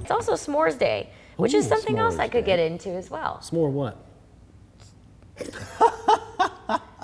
It's also S'mores Day, which is something else I could get into as well. S'more what?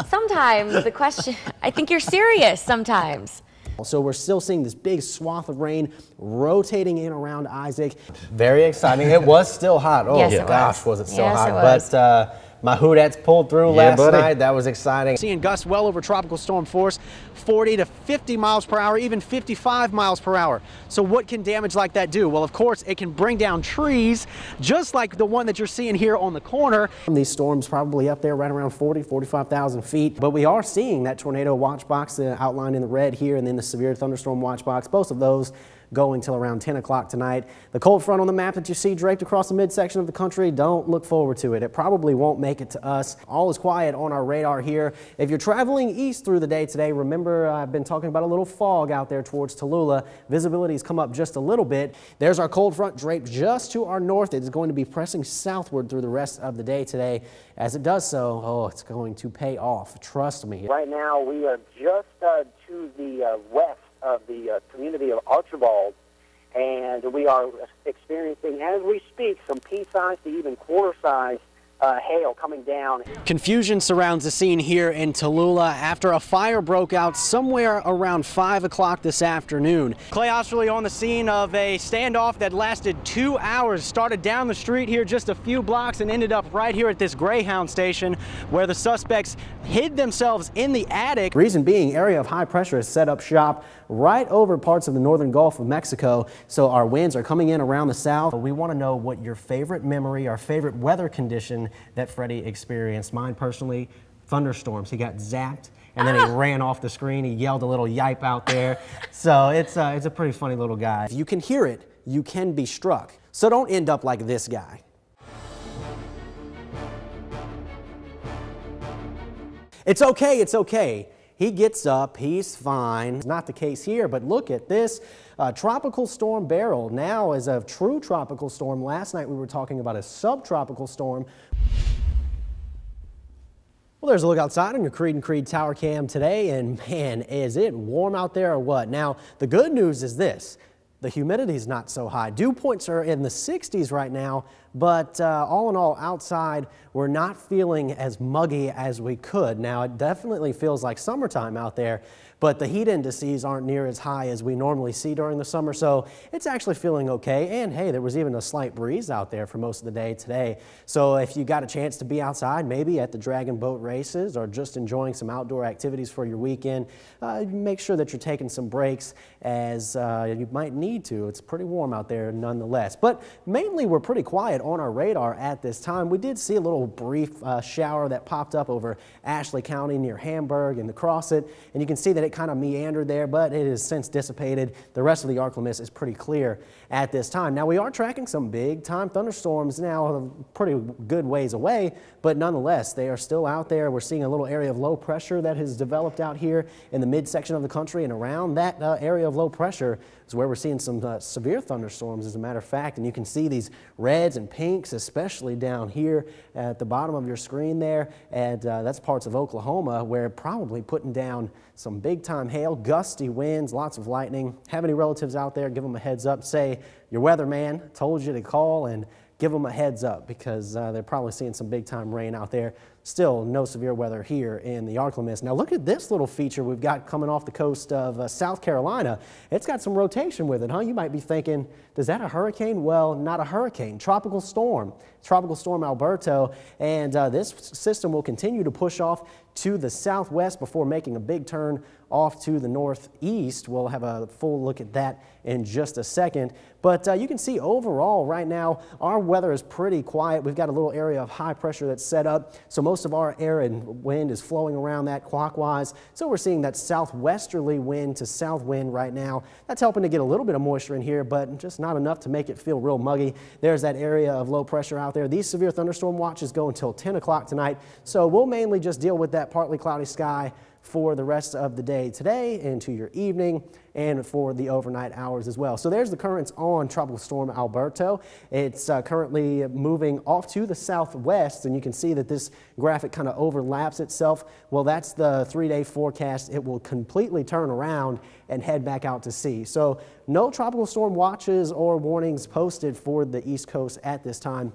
Sometimes the question, I think you're serious sometimes. So we're still seeing this big swath of rain rotating in around Isaac. Very exciting. It was still hot. Oh, Yes, gosh, was it still Yes, hot. it was. But my Hoodettes pulled through last night. That was exciting. Seeing gusts well over tropical storm force, 40 to 50 miles per hour, even 55 miles per hour. So what can damage like that do? Well, of course, it can bring down trees, just like the one that you're seeing here on the corner. These storms probably up there right around 40, 45,000 feet. But we are seeing that tornado watch box outlined in the red here, and then the severe thunderstorm watch box, both of those going till around 10 o'clock tonight. The cold front on the map that you see draped across the midsection of the country, don't look forward to it. It probably won't make it to us. All is quiet on our radar here. If you're traveling east through the day today, remember I've been talking about a little fog out there towards Tallulah. Visibility's come up just a little bit. There's our cold front draped just to our north. It is going to be pressing southward through the rest of the day today. As it does so, oh, it's going to pay off. Trust me. Right now, we are just to the west of the community of Archibald, and we are experiencing, as we speak, some pea-sized to even quarter-sized hail coming down. Confusion surrounds the scene here in Tallulah after a fire broke out somewhere around 5 o'clock this afternoon. Clay Ostarly on the scene of a standoff that lasted 2 hours, started down the street here just a few blocks and ended up right here at this Greyhound station where the suspects hid themselves in the attic. Reason being, area of high pressure has set up shop right over parts of the northern Gulf of Mexico, so our winds are coming in around the south. We want to know what your favorite memory, our favorite weather condition that Freddie experienced. Mine personally, thunderstorms. He got zapped and then he ran off the screen. He yelled a little yipe out there. So it's a pretty funny little guy. If you can hear it, you can be struck. So don't end up like this guy. It's okay, it's okay. He gets up, he's fine. It's not the case here, but look at this. Tropical storm Beryl now is a true tropical storm. Last night we were talking about a subtropical storm. Well, there's a look outside on your Creed and Creed Tower Cam today, and man, is it warm out there or what? Now, the good news is this. The humidity is not so high. Dew points are in the 60s right now, but all in all, outside, we're not feeling as muggy as we could. Now, it definitely feels like summertime out there, but the heat indices aren't near as high as we normally see during the summer, so it's actually feeling okay. And hey, there was even a slight breeze out there for most of the day today. So if you got a chance to be outside, maybe at the Dragon Boat races or just enjoying some outdoor activities for your weekend, make sure that you're taking some breaks, as you might need to. It's pretty warm out there nonetheless. But mainly we're pretty quiet on our radar at this time. We did see a little brief shower that popped up over Ashley County near Hamburg and across it, and you can see that it kind of meandered there, but it has since dissipated. The rest of the Arklamis is pretty clear at this time. Now, we are tracking some big time thunderstorms now a pretty good ways away, but nonetheless, they are still out there. We're seeing a little area of low pressure that has developed out here in the midsection of the country, and around that area of low pressure is where we're seeing some severe thunderstorms, as a matter of fact. And you can see these reds and pinks, especially down here at the bottom of your screen there. And that's parts of Oklahoma where probably putting down some big time hail, gusty winds, lots of lightning. Have any relatives out there, give them a heads up. Say your weatherman told you to call, and give them a heads up, because they're probably seeing some big time rain out there. Still no severe weather here in the Arklamis. Now look at this little feature we've got coming off the coast of South Carolina. It's got some rotation with it, huh? You might be thinking, is that a hurricane? Well, not a hurricane, tropical storm. Tropical storm Alberto, and this system will continue to push off to the southwest before making a big turn off to the northeast. We'll have a full look at that in just a second. But you can see overall right now our weather is pretty quiet. We've got a little area of high pressure that's set up, so most of our air and wind is flowing around that clockwise. So we're seeing that southwesterly wind to south wind right now. That's helping to get a little bit of moisture in here, but just not enough to make it feel real muggy. There's that area of low pressure out there. These severe thunderstorm watches go until 10 o'clock tonight, so we'll mainly just deal with that partly cloudy sky for the rest of the day today into your evening and for the overnight hours as well. So there's the currents on Tropical Storm Alberto. It's currently moving off to the southwest, and you can see that this graphic kind of overlaps itself. Well, that's the 3-day forecast. It will completely turn around and head back out to sea. So no tropical storm watches or warnings posted for the East Coast at this time,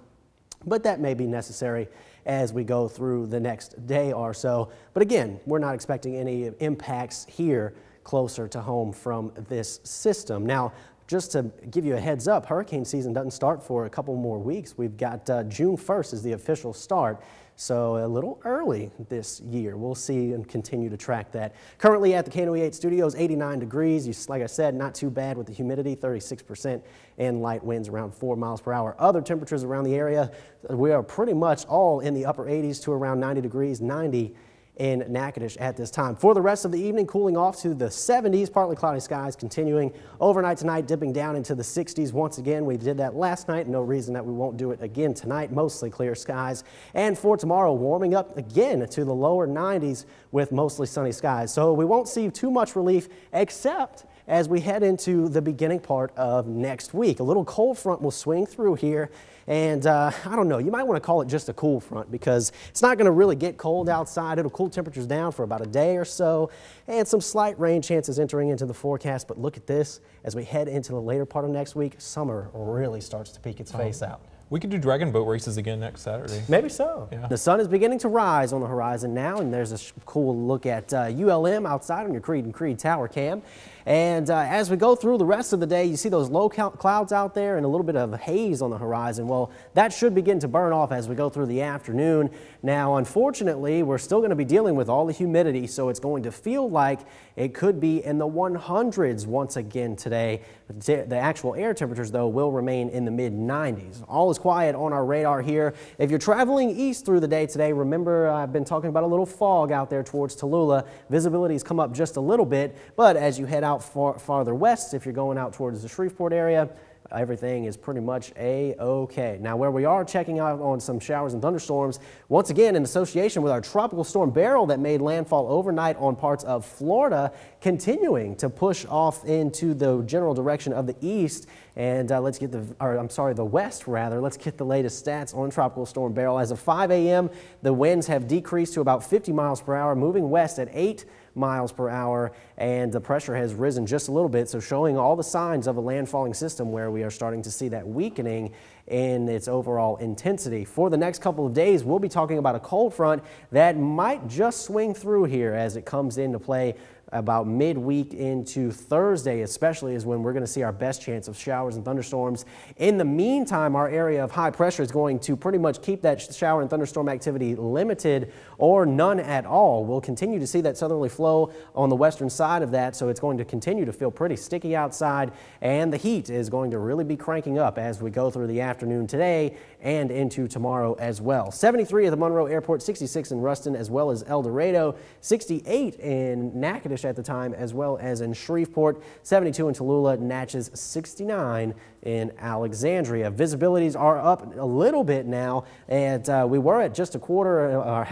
but that may be necessary as we go through the next day or so. But again, we're not expecting any impacts here closer to home from this system. Now, just to give you a heads up, hurricane season doesn't start for a couple more weeks. We've got June 1st is the official start. So a little early this year. We'll see and continue to track that. Currently at the KNOE8 studios, 89 degrees. Like I said, not too bad with the humidity, 36%, and light winds around 4 miles per hour. Other temperatures around the area, we are pretty much all in the upper 80s to around 90 degrees, 90 in Natchitoches at this time. For the rest of the evening, cooling off to the 70s, partly cloudy skies continuing. Overnight tonight, dipping down into the 60s once again. We did that last night. No reason that we won't do it again tonight. Mostly clear skies. And for tomorrow, warming up again to the lower 90s with mostly sunny skies. So we won't see too much relief except as we head into the beginning part of next week. A little cold front will swing through here. And I don't know, you might want to call it just a cool front because it's not going to really get cold outside. It'll cool temperatures down for about a day or so, and some slight rain chances entering into the forecast. But look at this, as we head into the later part of next week, summer really starts to peek its face out. We could do dragon boat races again next Saturday. Maybe so. Yeah. The sun is beginning to rise on the horizon now, and there's a cool look at ULM outside on your Creed and Creed Tower Cam. And as we go through the rest of the day, you see those low clouds out there and a little bit of haze on the horizon. Well, that should begin to burn off as we go through the afternoon. Now, unfortunately, we're still going to be dealing with all the humidity, so it's going to feel like it could be in the 100s once again today. The actual air temperatures, though, will remain in the mid-90s. All is quiet on our radar here. If you're traveling east through the day today, remember I've been talking about a little fog out there towards Tallulah. Visibility's come up just a little bit, but as you head out farther west, if you're going out towards the Shreveport area, everything is pretty much a-okay. Now, where we are checking out on some showers and thunderstorms, once again in association with our tropical storm Beryl that made landfall overnight on parts of Florida, continuing to push off into the general direction of the east. And let's get the west rather. Let's get the latest stats on tropical storm Beryl. As of 5 a.m., the winds have decreased to about 50 miles per hour, moving west at 8 miles per hour, and the pressure has risen just a little bit, so showing all the signs of a landfalling system where we are starting to see that weakening in its overall intensity. For the next couple of days, we'll be talking about a cold front that might just swing through here as it comes into play about midweek into Thursday, especially is when we're going to see our best chance of showers and thunderstorms. In the meantime, our area of high pressure is going to pretty much keep that shower and thunderstorm activity limited or none at all. We'll continue to see that southerly flow on the western side of that, so it's going to continue to feel pretty sticky outside, and the heat is going to really be cranking up as we go through the afternoon today and into tomorrow as well. 73 at the Monroe Airport, 66 in Ruston as well as El Dorado, 68 in Natchitoches at the time as well as in Shreveport, 72 in Tallulah, Natchez 69 in Alexandria. Visibilities are up a little bit now, and we were at just a quarter or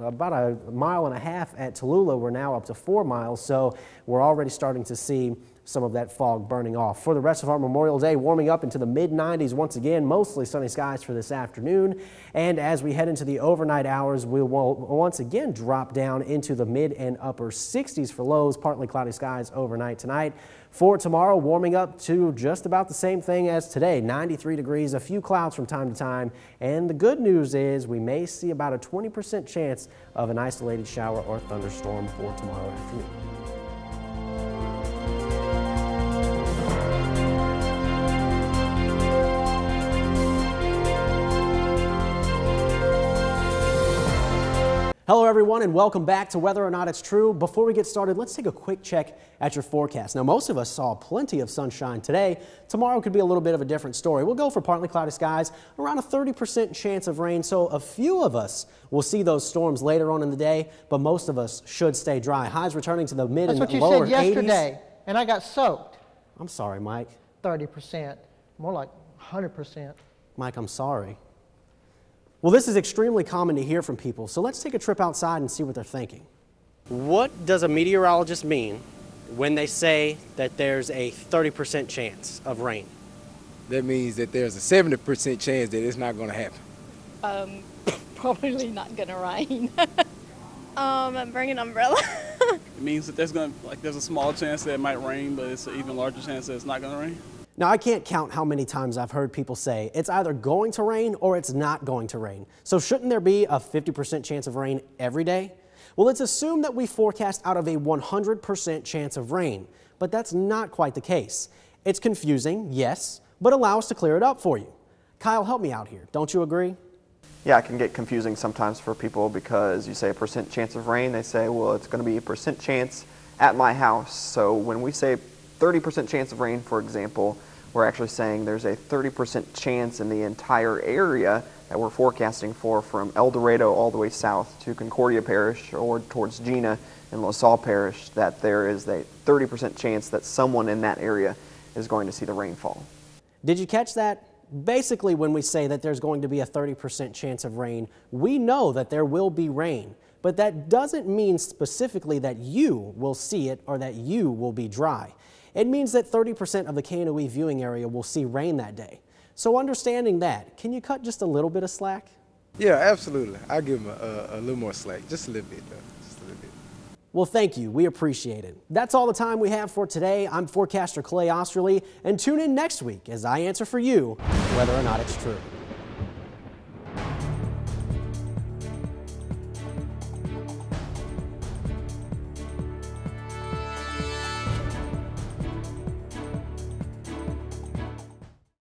about a mile and a half at Tallulah. We're now up to 4 miles, so we're already starting to see some of that fog burning off. For the rest of our Memorial Day, warming up into the mid-90s once again, mostly sunny skies for this afternoon. And as we head into the overnight hours, we will once again drop down into the mid and upper 60s for lows, partly cloudy skies overnight tonight. For tomorrow, warming up to just about the same thing as today, 93 degrees, a few clouds from time to time. And the good news is we may see about a 20% chance of an isolated shower or thunderstorm for tomorrow afternoon. Hello everyone and welcome back to Whether or Not It's True. Before we get started, let's take a quick check at your forecast. Now, most of us saw plenty of sunshine today. Tomorrow could be a little bit of a different story. We'll go for partly cloudy skies, around a 30% chance of rain, so a few of us will see those storms later on in the day, but most of us should stay dry. Highs returning to the mid and lower 80s. That's what you said yesterday, and I got soaked. I'm sorry, Mike. 30%, more like 100%. Mike, I'm sorry. Well, this is extremely common to hear from people, so let's take a trip outside and see what they're thinking. What does a meteorologist mean when they say that there's a 30% chance of rain? That means that there's a 70% chance that it's not going to happen. Probably not gonna rain. Bring an umbrella. It means that there's a small chance that it might rain, but it's an even larger chance that it's not gonna rain. Now, I can't count how many times I've heard people say it's either going to rain or it's not going to rain. So shouldn't there be a 50% chance of rain every day? Well, let's assume that we forecast out of a 100% chance of rain, but that's not quite the case. It's confusing, yes, but allow us to clear it up for you. Kyle, help me out here. Don't you agree? Yeah, it can get confusing sometimes for people because you say a percent chance of rain, they say, well, it's going to be a percent chance at my house. So when we say 30% chance of rain, for example, we're actually saying there's a 30% chance in the entire area that we're forecasting for, from El Dorado all the way south to Concordia Parish or towards Gina and LaSalle Parish, that there is a 30% chance that someone in that area is going to see the rainfall. Did you catch that? Basically, when we say that there's going to be a 30% chance of rain, we know that there will be rain, but that doesn't mean specifically that you will see it or that you will be dry. It means that 30% of the KNOE viewing area will see rain that day. So understanding that, can you cut just a little bit of slack? Yeah, absolutely. I'll give them a little more slack, just a little bit, though. Just a little bit. Well, thank you. We appreciate it. That's all the time we have for today. I'm forecaster Clay Ostarly, and tune in next week as I answer for you whether or not it's true.